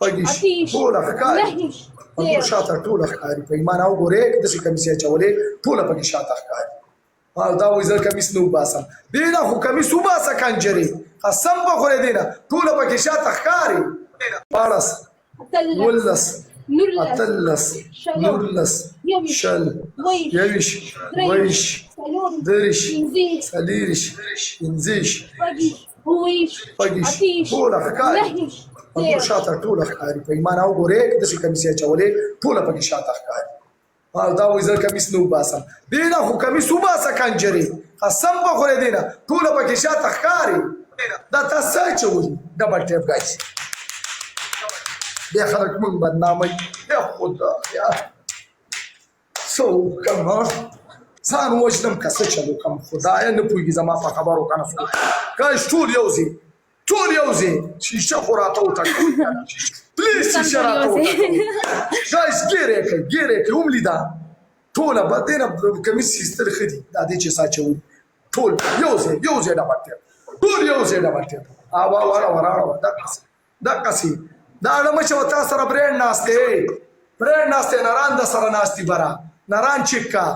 پګیش ټوله ښکاري انګور شاته ټوله ښکاري په ایمان او ګورې داسې کمیس یې اچولې ټوله پکې شاته ښکاري دا وایي زه کمیس نه وباسم دې نه خو کمیس وباسه کنجرې قسم په خورې دې نه ټوله پکې شاته ښکاري 12 13 14 شل یویش ویش دریش څلېرش پنځهش پګیش ټوله ښکاري انګور شاته ټوله ښکاري په ایمان او ګورې داسې کمیس یې اچولې ټوله پکې شاته ښکاري دا وایي زه کمیس نه وباسم دې نه خو کمیس وباسه کنجرې قسم په خورې دې نه ټوله پکې شاته ښکاري دا تاسو څه اچولي ډبل ټیپ گایز بیا خلک موږ بدناموي یا خدایا څه وکړم ځان وژنم که څه چل وکړم خدایه نه پوهېږي زما په خبرو که نه گایز ټول یو ځای شیشه خو راته وټکوئ پلیز شیشه راته وټکوئ گایز ګیر یې کړئ هم لیده ټوله به دې نه کمیس ایستل ښه دي دا دې چې څه اچوي ټول یو ځای ډبل ټیپ ټول یو ځای ډبل ټیپ راوړه دقسې دا اړمه چې تا سره برینډ ناست دی نران د سره ناست دي بره نران چک کا